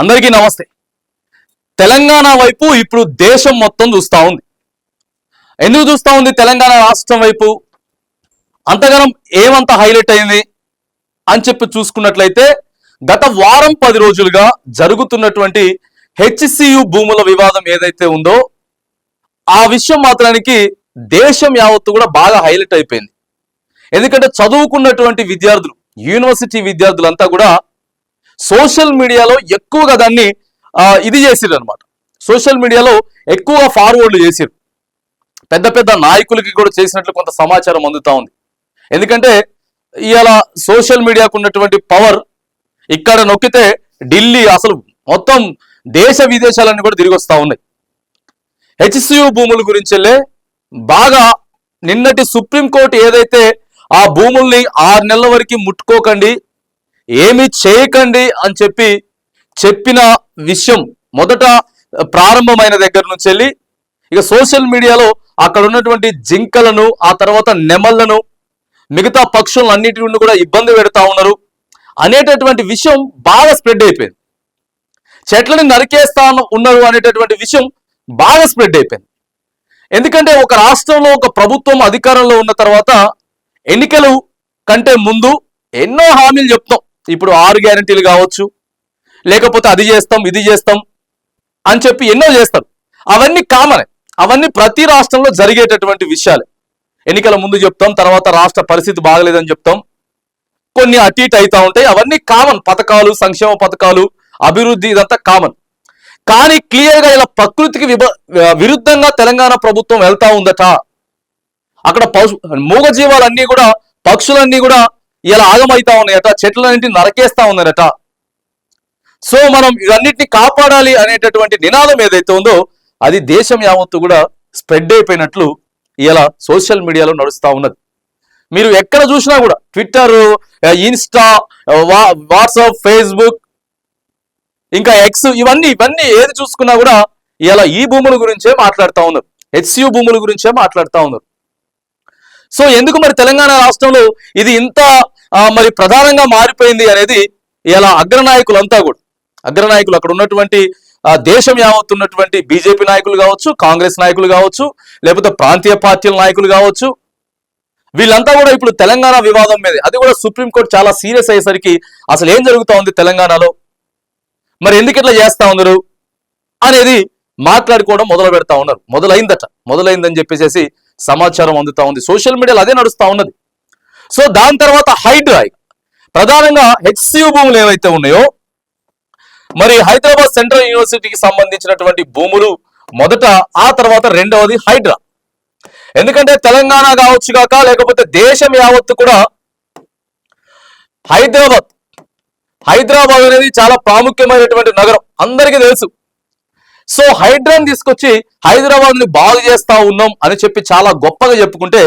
అందరికీ నమస్తే. తెలంగాణ వైపు ఇప్పుడు దేశం మొత్తం చూస్తూ ఉంది. ఎందుకు చూస్తూ ఉంది? తెలంగాణ రాష్ట్రం వైపు అంతగానం ఏమంత హైలైట్ అయింది అని చెప్పి చూసుకున్నట్లయితే గత వారం 10 రోజులుగా జరుగుతున్నటువంటి హెచ్సియు భూముల వివాదం ఏదైతే ఉందో ఆ విషయం మాత్రానికి దేశం యావత్తు కూడా బాగా హైలైట్ అయిపోయింది. ఎందుకంటే చదువుకున్నటువంటి విద్యార్థులు, యూనివర్సిటీ విద్యార్థులంతా కూడా సోషల్ మీడియాలో ఎక్కువగా దాన్ని ఇది చేసిరు అనమాట. సోషల్ మీడియాలో ఎక్కువగా ఫార్వర్డ్లు చేసిరు. పెద్ద పెద్ద నాయకులకి కూడా చేసినట్లు కొంత సమాచారం అందుతా ఉంది. ఎందుకంటే ఇవాళ సోషల్ మీడియాకు ఉన్నటువంటి పవర్ ఇక్కడ నొక్కితే ఢిల్లీ అసలు మొత్తం దేశ విదేశాలన్నీ కూడా తిరిగి వస్తూ ఉన్నాయి. హెచ్సియు భూముల గురించి బాగా నిన్నటి సుప్రీంకోర్టు ఏదైతే ఆ భూముల్ని 6 నెలల వరకు ముట్టుకోకండి, ఏమి చేయకండి అని చెప్పిన విషయం మొదట ప్రారంభమైన దగ్గర నుంచి వెళ్ళి ఇక సోషల్ మీడియాలో అక్కడ ఉన్నటువంటి జింకలను, ఆ తర్వాత నెమళ్లను, మిగతా పక్షులను నుండి కూడా ఇబ్బంది పెడతా ఉన్నారు అనేటటువంటి విషయం బాగా స్ప్రెడ్ అయిపోయింది. చెట్లని నరికేస్తా ఉన్నారు అనేటటువంటి విషయం బాగా స్ప్రెడ్ అయిపోయింది. ఎందుకంటే ఒక రాష్ట్రంలో ఒక ప్రభుత్వం అధికారంలో ఉన్న తర్వాత ఎన్నికలు కంటే ముందు ఎన్నో హామీలు చెప్తాం. ఇప్పుడు 6 గ్యారెంటీలు కావచ్చు, లేకపోతే అది చేస్తాం ఇది చేస్తాం అని చెప్పి ఎన్నో చేస్తారు. అవన్నీ కామనే, అవన్నీ ప్రతి రాష్ట్రంలో జరిగేటటువంటి విషయాలే. ఎన్నికల ముందు చెప్తాం, తర్వాత రాష్ట్ర పరిస్థితి బాగలేదని చెప్తాం, కొన్ని అటు ఇటు అవుతా ఉంటాయి. అవన్నీ కామన్. పథకాలు, సంక్షేమ పథకాలు, అభివృద్ధి, ఇదంతా కామన్. కానీ క్లియర్గా ఇలా ప్రకృతికి విరుద్ధంగా తెలంగాణ ప్రభుత్వం వెళ్తా ఉందట. అక్కడ మూగజీవాలన్నీ కూడా, పక్షులన్నీ కూడా ఇలా ఆగమైతా ఉన్నాయట, చెట్లన్నింటినీ నరకేస్తా ఉన్నారట. సో మనం ఇవన్నిటిని కాపాడాలి అనేటటువంటి నినాదం ఏదైతే ఉందో అది దేశం యావత్తు కూడా స్ప్రెడ్ అయిపోయినట్లు ఇలా సోషల్ మీడియాలో నడుస్తూ ఉన్నది. మీరు ఎక్కడ చూసినా కూడా ట్విట్టర్, ఇన్స్టా, వాట్సాప్, ఫేస్బుక్, ఇంకా ఎక్స్, ఇవన్నీ ఏది చూసుకున్నా కూడా ఇలా ఈ భూముల గురించే మాట్లాడుతూ ఉన్నారు, హెచ్సియు భూముల గురించే మాట్లాడుతూ ఉన్నారు. సో ఎందుకు మరి తెలంగాణ రాష్ట్రంలో ఇది ఇంత మరి ప్రధానంగా మారిపోయింది అనేది ఇలా అగ్రనాయకులంతా కూడా, అగ్రనాయకులు అక్కడ ఉన్నటువంటి దేశం యావత్తున్నటువంటి బీజేపీ నాయకులు కావచ్చు, కాంగ్రెస్ నాయకులు కావచ్చు, లేకపోతే ప్రాంతీయ పార్టీల నాయకులు కావచ్చు, వీళ్ళంతా కూడా ఇప్పుడు తెలంగాణ వివాదం మీద, అది కూడా సుప్రీంకోర్టు చాలా సీరియస్ అయ్యేసరికి అసలు ఏం జరుగుతూ ఉంది తెలంగాణలో, మరి ఎందుకు ఇట్లా చేస్తా ఉన్నారు అనేది మాట్లాడుకోవడం మొదలు పెడతా ఉన్నారు. మొదలైందని చెప్పేసి సమాచారం అందుతా ఉంది. సోషల్ మీడియాలో అదే నడుస్తూ ఉన్నది. సో దాని తర్వాత హైడ్రా, ప్రధానంగా హెచ్సియు భూములు ఏవైతే ఉన్నాయో, మరి హైదరాబాద్ సెంట్రల్ యూనివర్సిటీకి సంబంధించినటువంటి భూములు మొదట, ఆ తర్వాత రెండవది హైడ్రా. ఎందుకంటే తెలంగాణ కావచ్చు కాక లేకపోతే దేశం యావత్తు కూడా హైదరాబాద్ అనేది చాలా ప్రాముఖ్యమైనటువంటి నగరం, అందరికీ తెలుసు. సో హైడ్రాని తీసుకొచ్చి హైదరాబాద్ ని బాగు చేస్తా ఉన్నాం అని చెప్పి చాలా గొప్పగా చెప్పుకుంటే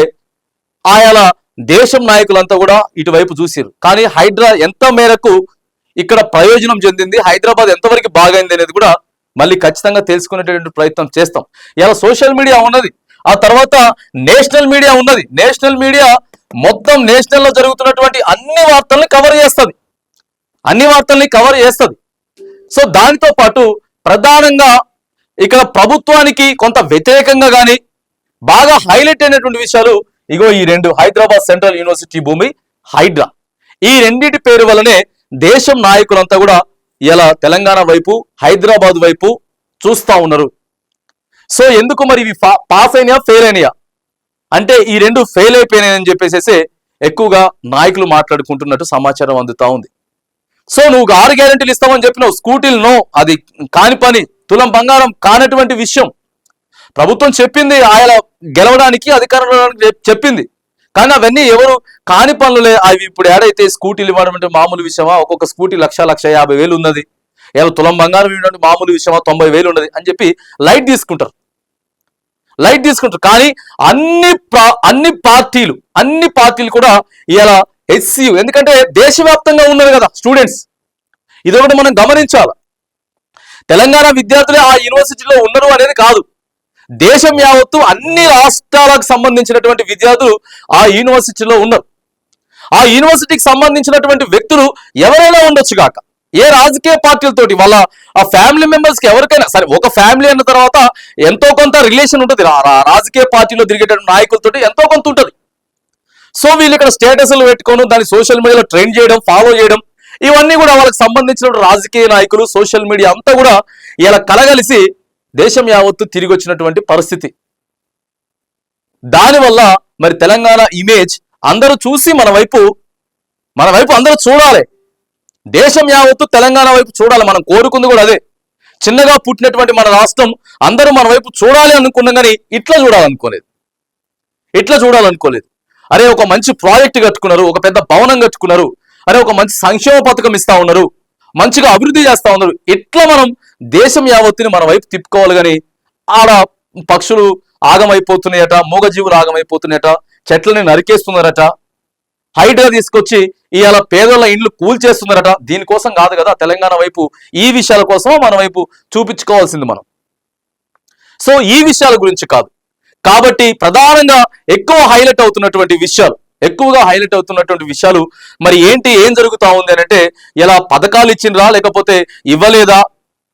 ఆయా దేశం నాయకులంతా కూడా ఇటువైపు చూసారు. కానీ హైడ్రా ఎంత మేరకు ఇక్కడ ప్రయోజనం చెందింది, హైదరాబాద్ ఎంతవరకు బాగైంది అనేది కూడా మళ్ళీ ఖచ్చితంగా తెలుసుకునేటువంటి ప్రయత్నం చేస్తాం. ఇలా సోషల్ మీడియా ఉన్నది, ఆ తర్వాత నేషనల్ మీడియా ఉన్నది. నేషనల్ మీడియా మొత్తం నేషనల్లో జరుగుతున్నటువంటి అన్ని వార్తల్ని కవర్ చేస్తుంది. సో దానితో పాటు ప్రధానంగా ఇక్కడ ప్రభుత్వానికి కొంత వ్యతిరేకంగా కానీ బాగా హైలైట్ అయినటువంటి విషయాలు ఇగో ఈ రెండు, హైదరాబాద్ సెంట్రల్ యూనివర్సిటీ భూమి, హైడ్రా, ఈ రెండింటి పేరు వల్లనే దేశం నాయకులంతా కూడా ఇలా తెలంగాణ వైపు, హైదరాబాద్ వైపు చూస్తా ఉన్నారు. సో ఎందుకు మరి ఇవి పాస్ అయినాయా, ఫెయిల్ అయినాయా అంటే ఈ రెండు ఫెయిల్ అయిపోయినాయని చెప్పేసి ఎక్కువగా నాయకులు మాట్లాడుకుంటున్నట్టు సమాచారం అందుతా ఉంది. సో నువ్వు 6 గ్యారెంటీలు ఇస్తామని చెప్పినావు, స్కూటీలు నో, అది కాని పని, తులం బంగారం కానటువంటి విషయం. ప్రభుత్వం చెప్పింది ఆయన గెలవడానికి, అధికారంలో చెప్పింది, కానీ అవన్నీ ఎవరు కాని పనులే. అవి ఇప్పుడు ఏడైతే స్కూటీలు ఇవ్వడం అంటే మామూలు విషయమా? ఒక్కొక్క స్కూటీ 1,50,000 ఉన్నది. ఏదో తులం బంగారం ఇవ్వడం మామూలు విషయమా? 90,000 ఉన్నది అని చెప్పి లైట్ తీసుకుంటారు. కానీ అన్ని పార్టీలు కూడా ఇలా హెచ్సియు, ఎందుకంటే దేశవ్యాప్తంగా ఉన్నది కదా స్టూడెంట్స్, ఇదొకటి మనం గమనించాలి. తెలంగాణ విద్యార్థులే ఆ యూనివర్సిటీలో ఉన్నారు అనేది కాదు, దేశం యావత్తు అన్ని రాష్ట్రాలకు సంబంధించినటువంటి విద్యార్థులు ఆ యూనివర్సిటీలో ఉన్నారు. ఆ యూనివర్సిటీకి సంబంధించినటువంటి వ్యక్తులు ఎవరైనా ఉండొచ్చు కాక, ఏ రాజకీయ పార్టీలతోటి వాళ్ళ ఆ ఫ్యామిలీ మెంబర్స్ కి ఎవరికైనా సరే, ఒక ఫ్యామిలీ అన్న తర్వాత ఎంతో కొంత రిలేషన్ ఉంటుంది, రాజకీయ పార్టీలో తిరిగేటువంటి నాయకులతోటి ఎంతో కొంత ఉంటుంది. సో వీళ్ళు ఇక్కడ స్టేటస్లు పెట్టుకోను, దాన్ని సోషల్ మీడియాలో ట్రెండ్ చేయడం, ఫాలో చేయడం, ఇవన్నీ కూడా వాళ్ళకి సంబంధించిన రాజకీయ నాయకులు, సోషల్ మీడియా అంతా కూడా ఇలా కలగలిసి దేశం యావత్తు తిరిగి వచ్చినటువంటి పరిస్థితి. దానివల్ల మరి తెలంగాణ ఇమేజ్ అందరూ చూసి మన వైపు అందరూ చూడాలి, దేశం యావత్తు తెలంగాణ వైపు చూడాలి. మనం కోరుకుంది కూడా అదే. చిన్నగా పుట్టినటువంటి మన రాష్ట్రం అందరూ మన వైపు చూడాలి అనుకున్నాం, కానీ ఇట్లా చూడాలనుకోలేదు. అరే ఒక మంచి ప్రాజెక్ట్ కట్టుకున్నారు, ఒక పెద్ద భవనం కట్టుకున్నారు, అరే ఒక మంచి సంక్షేమ పథకం ఇస్తా ఉన్నారు, మంచిగా అభివృద్ధి చేస్తా ఉన్నారు, ఇట్లా మనం దేశం యావత్తుని మన వైపు తిప్పుకోవాలి. కానీ ఆడ పక్షులు ఆగమైపోతున్నాయట, మూగజీవులు ఆగమైపోతున్నాయట, చెట్లని నరికేస్తున్నారట, హైడ్రా తీసుకొచ్చి ఇవాళ పేదల ఇండ్లు కూల్చేస్తున్నారట. దీనికోసం కాదు కదా తెలంగాణ వైపు, ఈ విషయాల కోసం మన వైపు చూపించుకోవాల్సింది మనం. సో ఈ విషయాల గురించి కాదు. కాబట్టి ప్రధానంగా ఎక్కువగా హైలైట్ అవుతున్నటువంటి విషయాలు మరి ఏం జరుగుతా ఉంది అని అంటే, ఇలా పథకాలు ఇచ్చిండ్రా లేకపోతే ఇవ్వలేదా,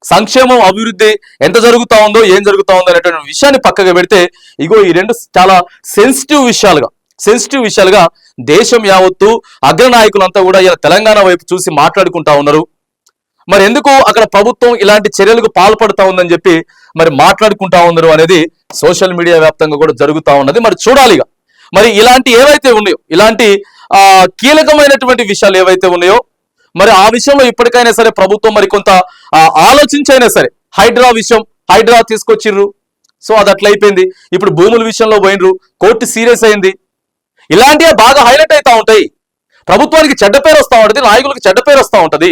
సంక్షేమం అభివృద్ధి ఎంత జరుగుతా ఉందో, ఏం జరుగుతా ఉందో అనేటువంటి విషయాన్ని పక్కగా పెడితే, ఇగో ఈ రెండు చాలా సెన్సిటివ్ విషయాలుగా దేశం యావత్తు అగ్రనాయకులంతా కూడా ఇలా తెలంగాణ వైపు చూసి మాట్లాడుకుంటా ఉన్నారు. మరి ఎందుకు అక్కడ ప్రభుత్వం ఇలాంటి చర్యలకు పాల్పడుతా ఉందని చెప్పి మరి మాట్లాడుకుంటా ఉన్నారు అనేది సోషల్ మీడియా వ్యాప్తంగా కూడా జరుగుతా ఉన్నది. మరి చూడాలిగా మరి ఇలాంటి ఏవైతే ఉన్నాయో, ఇలాంటి కీలకమైనటువంటి విషయాలు ఏవైతే ఉన్నాయో, మరి ఆ విషయంలో ఇప్పటికైనా సరే ప్రభుత్వం మరి కొంత ఆలోచించైనా సరే, హైడ్రా తీసుకొచ్చిర్రు, సో అది అట్లా అయిపోయింది. ఇప్పుడు భూముల విషయంలో పోయినరు, కోర్టు సీరియస్ అయింది. ఇలాంటివే బాగా హైలైట్ అవుతా ఉంటాయి. ప్రభుత్వానికి చెడ్డ పేరు వస్తూ ఉంటుంది, నాయకులకు చెడ్డ పేరు వస్తూ ఉంటది.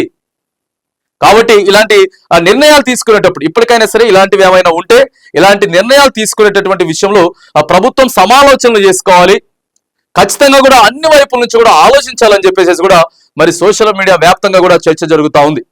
కాబట్టి ఇలాంటి నిర్ణయాలు తీసుకునేటప్పుడు ఇప్పటికైనా సరే ఇలాంటివి ఏమైనా ఉంటే, ఇలాంటి నిర్ణయాలు తీసుకునేటటువంటి విషయంలో ప్రభుత్వం సమాలోచనలు చేసుకోవాలి. ఖచ్చితంగా కూడా అన్ని వైపుల నుంచి కూడా ఆలోచించాలని చెప్పేసి కూడా మరి సోషల్ మీడియా వ్యాప్తంగా కూడా చర్చ జరుగుతూ ఉంది.